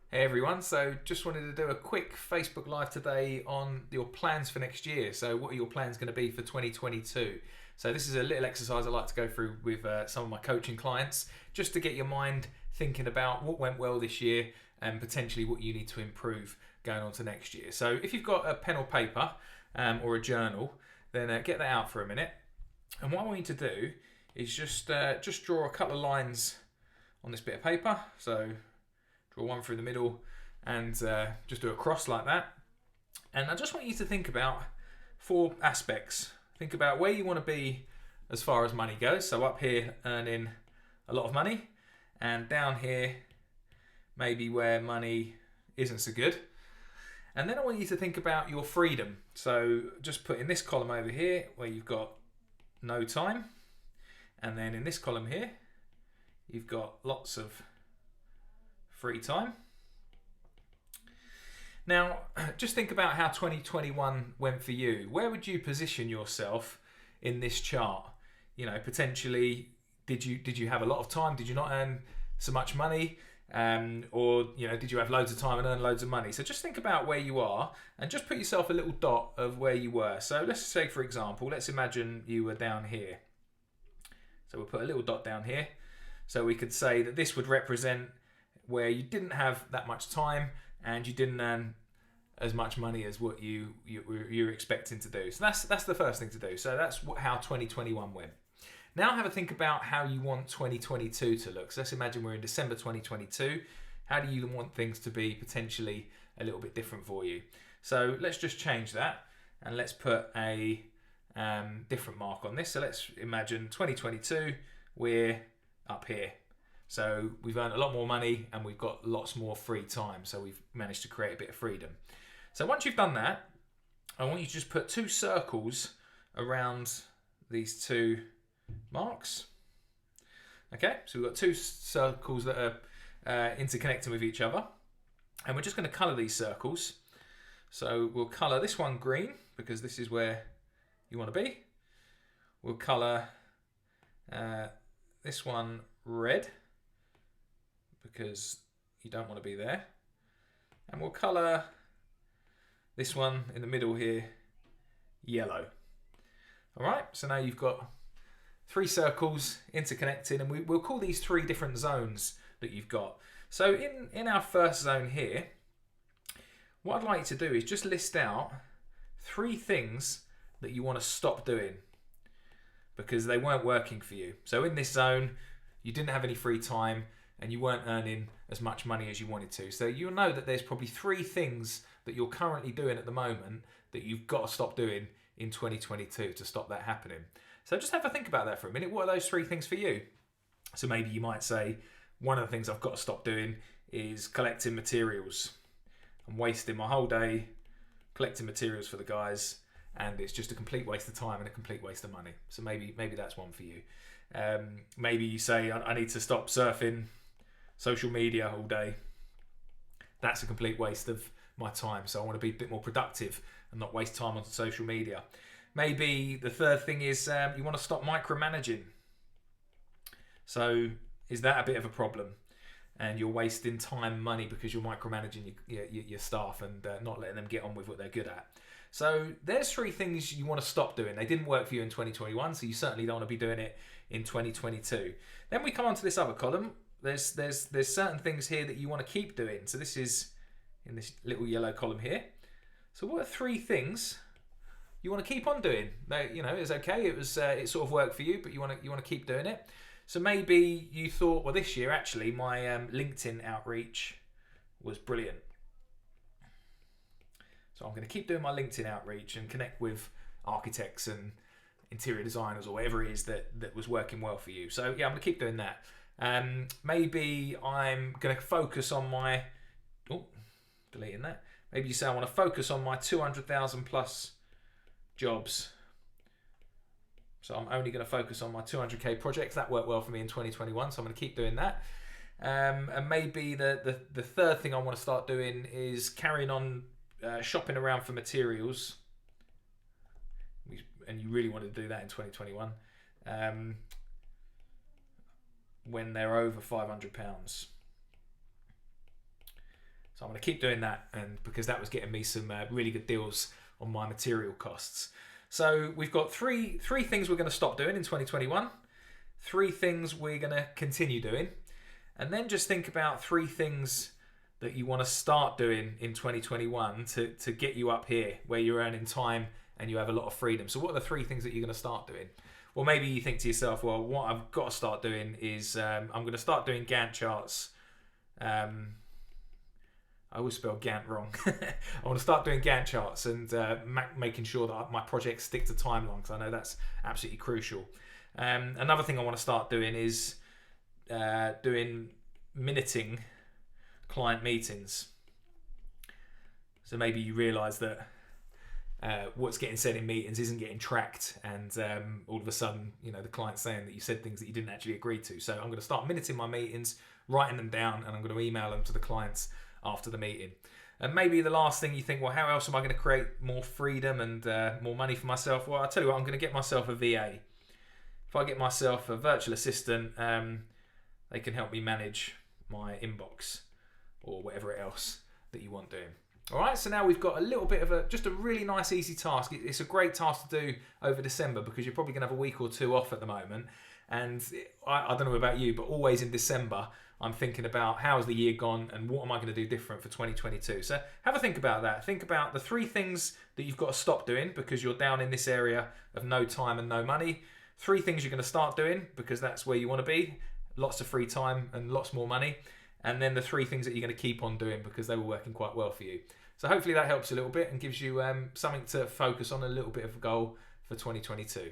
Hey everyone, so just wanted to do a quick Facebook Live today on your plans for next year. So what are your plans going to be for 2022? So this is a little exercise I like to go through with some of my coaching clients, just to get your mind thinking about what went well this year and potentially what you need to improve going on to next year. So if you've got a pen or paper or a journal, then get that out for a minute. And what I want you to do is just draw a couple of lines on this bit of paper. So draw one through the middle and just do a cross like that. And I just want you to think about four aspects. Think about where you want to be as far as money goes. So up here, earning a lot of money, and down here, maybe where money isn't so good. And then I want you to think about your freedom. So just put in this column over here where you've got no time. And then in this column here, you've got lots of free time. Now, just think about how 2021 went for you. Where would you position yourself in this chart? You know, potentially, did you have a lot of time? Did you not earn so much money? Or did you have loads of time and earn loads of money? So just think about where you are and just put yourself a little dot of where you were. So let's say, for example, let's imagine you were down here. So we'll put a little dot down here. So we could say that this would represent where you didn't have that much time and you didn't earn as much money as what you're expecting to do. So that's the first thing to do. So that's how 2021 went. Now have a think about how you want 2022 to look. So let's imagine we're in December 2022. How do you want things to be potentially a little bit different for you? So let's just change that and let's put a different mark on this. So let's imagine 2022, we're up here. So we've earned a lot more money and we've got lots more free time. So we've managed to create a bit of freedom. So once you've done that, I want you to just put two circles around these two marks. Okay, so we've got two circles that are interconnecting with each other. And we're just going to colour these circles. So we'll colour this one green because this is where you want to be. We'll colour this one red because you don't want to be there. And we'll colour this one in the middle here yellow. All right, so now you've got three circles interconnected, and we'll call these three different zones that you've got. So in our first zone here, what I'd like to do is just list out three things that you want to stop doing because they weren't working for you. So in this zone, you didn't have any free time and you weren't earning as much money as you wanted to. So you'll know that there's probably three things that you're currently doing at the moment that you've got to stop doing in 2022 to stop that happening. So just have a think about that for a minute. What are those three things for you? So maybe you might say, one of the things I've got to stop doing is collecting materials. I'm wasting my whole day collecting materials for the guys, and it's just a complete waste of time and a complete waste of money. So maybe that's one for you. Maybe you say, I need to stop surfing social media all day. That's a complete waste of my time. So I want to be a bit more productive and not waste time on social media. Maybe the third thing is you want to stop micromanaging. So is that a bit of a problem? And you're wasting time and money because you're micromanaging your staff and not letting them get on with what they're good at. So there's three things you want to stop doing. They didn't work for you in 2021, so you certainly don't want to be doing it in 2022. Then we come on to this other column. There's certain things here that you want to keep doing. So this is in this little yellow column here. So what are three things you want to keep on doing? It's okay. It sort of worked for you, but you want to keep doing it. So maybe you thought, well, this year actually my LinkedIn outreach was brilliant. So I'm going to keep doing my LinkedIn outreach and connect with architects and interior designers or whatever it is that was working well for you. So yeah, I'm going to keep doing that. Maybe I'm going to focus on my, deleting that. Maybe you say I want to focus on my 200,000 plus jobs. So I'm only going to focus on my 200k projects. That worked well for me in 2021, so I'm going to keep doing that. And maybe the third thing I want to start doing is carrying on shopping around for materials. And you really want to do that in 2021. When they're over £500. So I'm going to keep doing that, and because that was getting me some really good deals on my material costs. So we've got three things we're going to stop doing in 2021, 3 things we're going to continue doing, and then just think about 3 things that you want to start doing in 2021 to get you up here where you're earning time and you have a lot of freedom. So what are the 3 things that you're going to start doing? Well, maybe you think to yourself, well, what I've got to start doing is I'm going to start doing Gantt charts. I always spell Gantt wrong. I want to start doing Gantt charts and making sure that my projects stick to timelines, because I know that's absolutely crucial. Another thing I want to start doing is doing minuting client meetings. So maybe you realise that what's getting said in meetings isn't getting tracked, and all of a sudden, the client's saying that you said things that you didn't actually agree to. So I'm going to start minuting my meetings, writing them down, and I'm going to email them to the clients after the meeting. And maybe the last thing you think, well, how else am I going to create more freedom and more money for myself? Well, I'll tell you what, I'm going to get myself a VA. If I get myself a virtual assistant, they can help me manage my inbox or whatever else that you want doing. All right, so now we've got a little bit of just a really nice, easy task. It's a great task to do over December because you're probably going to have a week or 2 off at the moment. And I don't know about you, but always in December, I'm thinking about how has the year gone and what am I going to do different for 2022. So have a think about that. Think about the 3 things that you've got to stop doing because you're down in this area of no time and no money. 3 things you're going to start doing because that's where you want to be. Lots of free time and lots more money. And then the 3 things that you're going to keep on doing because they were working quite well for you. So hopefully that helps a little bit and gives you something to focus on, a little bit of a goal for 2022.